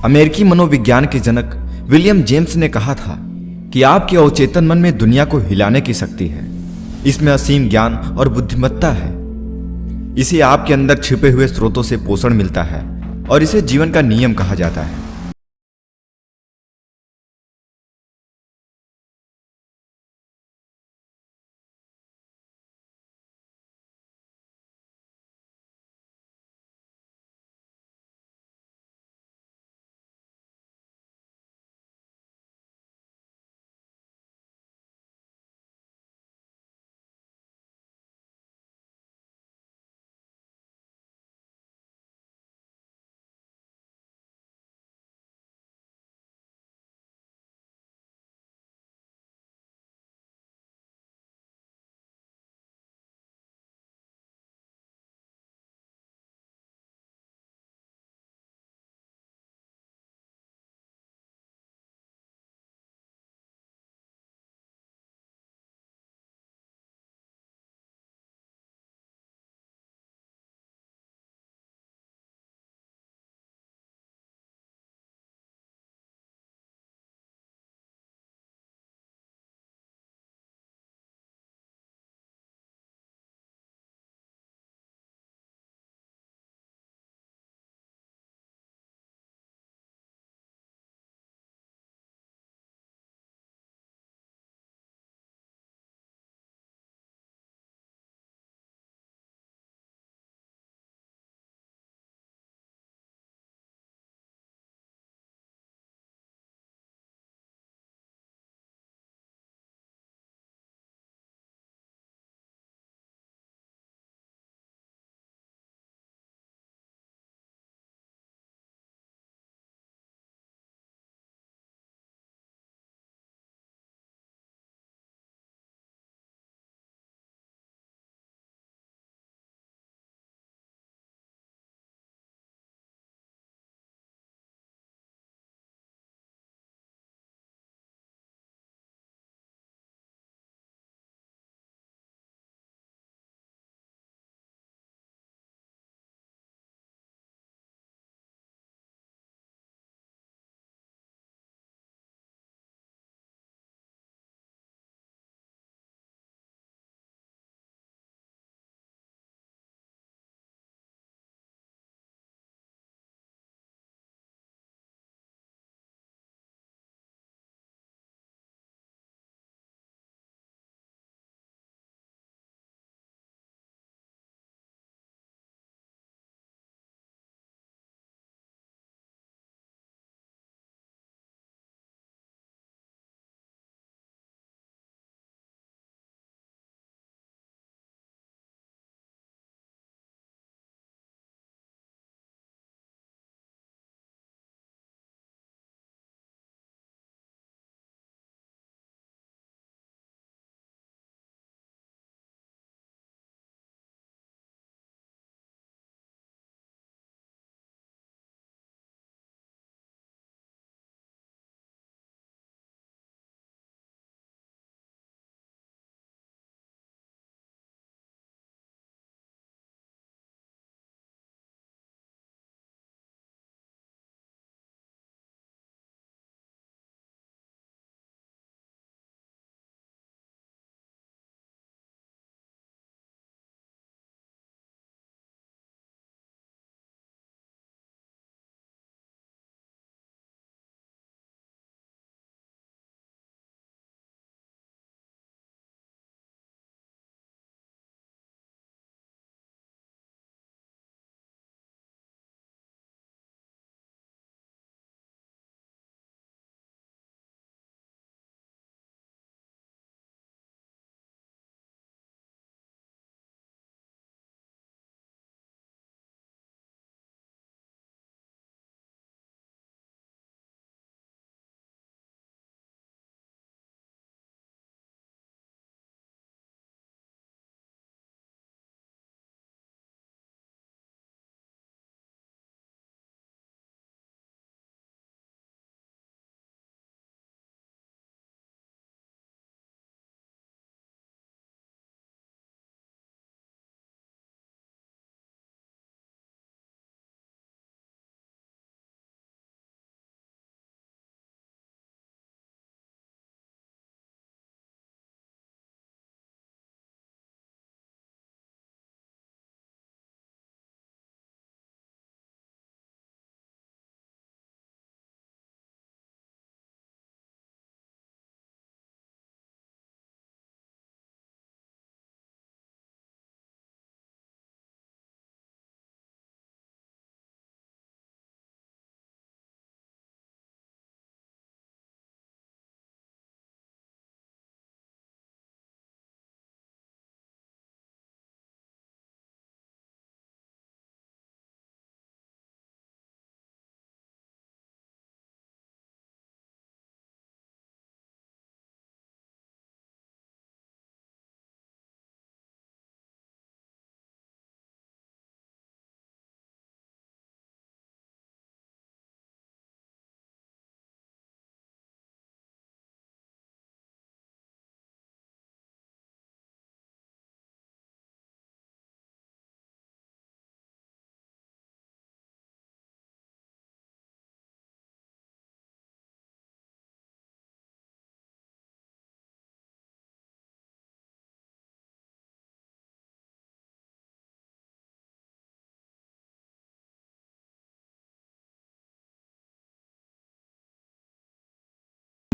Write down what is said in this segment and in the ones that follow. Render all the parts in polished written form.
अमेरिकी मनोविज्ञान के जनक विलियम जेम्स ने कहा था कि आपके अवचेतन मन में दुनिया को हिलाने की शक्ति है। इसमें असीम ज्ञान और बुद्धिमत्ता है। इसे आपके अंदर छिपे हुए स्रोतों से पोषण मिलता है और इसे जीवन का नियम कहा जाता है।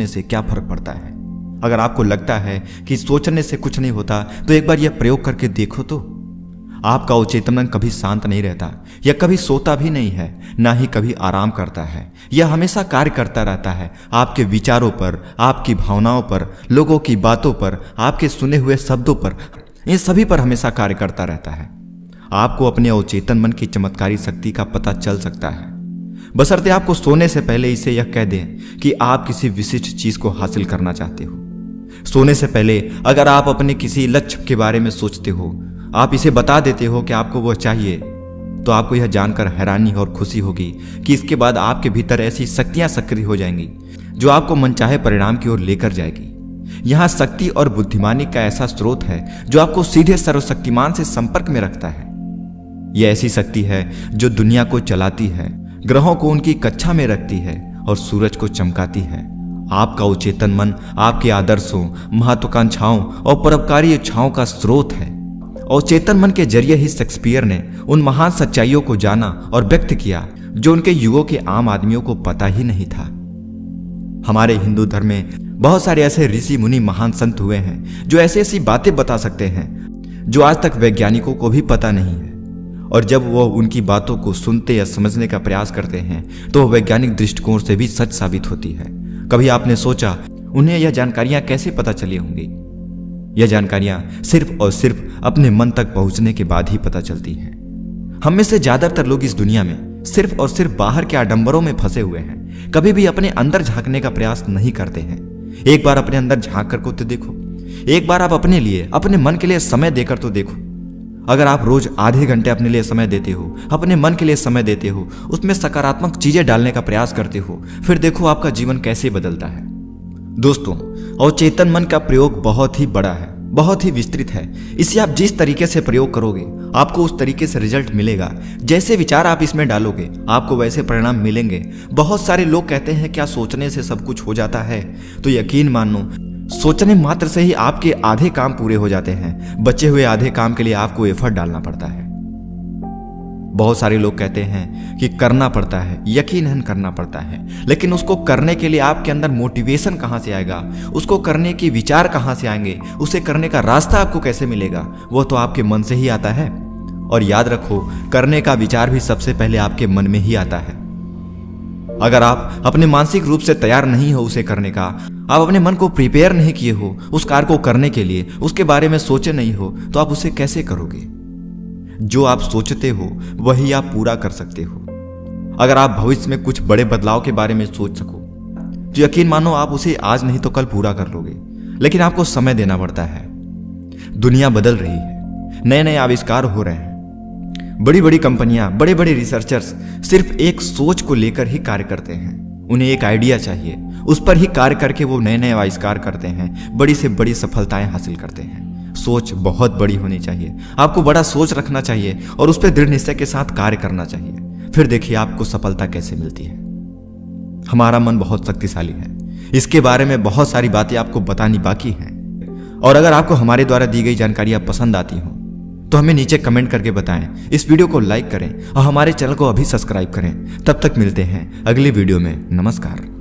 से क्या फर्क पड़ता है। अगर आपको लगता है कि सोचने से कुछ नहीं होता तो एक बार यह प्रयोग करके देखो तो। आपका अवचेतन मन कभी शांत नहीं रहता, यह कभी सोता भी नहीं है, ना ही कभी आराम करता है। यह हमेशा कार्य करता रहता है आपके विचारों पर, आपकी भावनाओं पर, लोगों की बातों पर, आपके सुने हुए शब्दों पर, इन सभी पर हमेशा कार्य करता रहता है। आपको अपने अवचेतन मन की चमत्कारी शक्ति का पता चल सकता है, बशर्ते आपको सोने से पहले इसे यह कह दें कि आप किसी विशिष्ट चीज को हासिल करना चाहते हो। सोने से पहले अगर आप अपने किसी लक्ष्य के बारे में सोचते हो, आप इसे बता देते हो कि आपको वह चाहिए, तो आपको यह जानकर हैरानी और खुशी होगी कि इसके बाद आपके भीतर ऐसी शक्तियां सक्रिय हो जाएंगी जो आपको मनचाहे परिणाम की ओर लेकर जाएगी। यहां शक्ति और बुद्धिमानी का ऐसा स्रोत है जो आपको सीधे सर्वशक्तिमान से संपर्क में रखता है। यह ऐसी शक्ति है जो दुनिया को चलाती है, ग्रहों को उनकी कक्षा में रखती है और सूरज को चमकाती है। आपका अवचेतन मन आपके आदर्शों, महत्वाकांक्षाओं और परोपकारी इच्छाओं का स्रोत है। अवचेतन मन के जरिए ही शेक्सपियर ने उन महान सच्चाइयों को जाना और व्यक्त किया जो उनके युगों के आम आदमियों को पता ही नहीं था। हमारे हिंदू धर्म में बहुत सारे ऐसे ऋषि मुनि महान संत हुए हैं जो ऐसी ऐसी बातें बता सकते हैं जो आज तक वैज्ञानिकों को भी पता नहीं है, और जब वो उनकी बातों को सुनते या समझने का प्रयास करते हैं तो वह वैज्ञानिक दृष्टिकोण से भी सच साबित होती है। कभी आपने सोचा उन्हें यह जानकारियां कैसे पता चली होंगी? यह जानकारियां सिर्फ और सिर्फ अपने मन तक पहुंचने के बाद ही पता चलती हैं। हम में से ज्यादातर लोग इस दुनिया में सिर्फ और सिर्फ बाहर के आडंबरों में फंसे हुए हैं, कभी भी अपने अंदर झांकने का प्रयास नहीं करते हैं। एक बार अपने अंदर झांक कर को तो देखो, एक बार आप अपने लिए, अपने मन के लिए समय देकर तो देखो। अगर आप रोज आधे घंटे अपने लिए समय देते हो, अपने मन के लिए समय देते हो, उसमें सकारात्मक चीजें डालने का प्रयास करते हो, फिर देखो आपका जीवन कैसे बदलता है। दोस्तों, अवचेतन मन का प्रयोग बहुत ही बड़ा है, बहुत ही विस्तृत है। इसे आप जिस तरीके से प्रयोग करोगे आपको उस तरीके से रिजल्ट मिलेगा। जैसे विचार आप इसमें डालोगे आपको वैसे परिणाम मिलेंगे। बहुत सारे लोग कहते हैं क्या सोचने से सब कुछ हो जाता है? तो यकीन मानो, सोचने मात्र से ही आपके आधे काम पूरे हो जाते हैं। बचे हुए आधे काम के लिए आपको एफर्ट डालना पड़ता है। बहुत सारे लोग कहते हैं कि करना पड़ता है, यकीनन करना पड़ता है, लेकिन उसको करने के लिए आपके अंदर मोटिवेशन कहां से आएगा? उसको करने के विचार कहां से आएंगे? उसे करने का रास्ता आपको कैसे मिलेगा? वो तो आपके मन से ही आता है। और याद रखो, करने का विचार भी सबसे पहले आपके मन में ही आता है। अगर आप अपने मानसिक रूप से तैयार नहीं हो उसे करने का, आप अपने मन को प्रिपेयर नहीं किए हो उस कार्य को करने के लिए, उसके बारे में सोचे नहीं हो, तो आप उसे कैसे करोगे? जो आप सोचते हो वही आप पूरा कर सकते हो। अगर आप भविष्य में कुछ बड़े बदलाव के बारे में सोच सको तो यकीन मानो आप उसे आज नहीं तो कल पूरा कर लोगे, लेकिन आपको समय देना पड़ता है। दुनिया बदल रही है, नए नए आविष्कार हो रहे हैं। बड़ी बड़ी कंपनियां, बड़े बड़े रिसर्चर्स सिर्फ एक सोच को लेकर ही कार्य करते हैं। उन्हें एक आइडिया चाहिए, उस पर ही कार्य करके वो नए नए आविष्कार करते हैं, बड़ी से बड़ी सफलताएं हासिल करते हैं। सोच बहुत बड़ी होनी चाहिए, आपको बड़ा सोच रखना चाहिए और उस पर दृढ़ निश्चय के साथ कार्य करना चाहिए। फिर देखिए आपको सफलता कैसे मिलती है। हमारा मन बहुत शक्तिशाली है, इसके बारे में बहुत सारी बातें आपको बतानी बाकी हैं। और अगर आपको हमारे द्वारा दी गई जानकारियां पसंद आती हों तो हमें नीचे कमेंट करके बताएं, इस वीडियो को लाइक करें और हमारे चैनल को अभी सब्सक्राइब करें। तब तक मिलते हैं अगले वीडियो में। नमस्कार।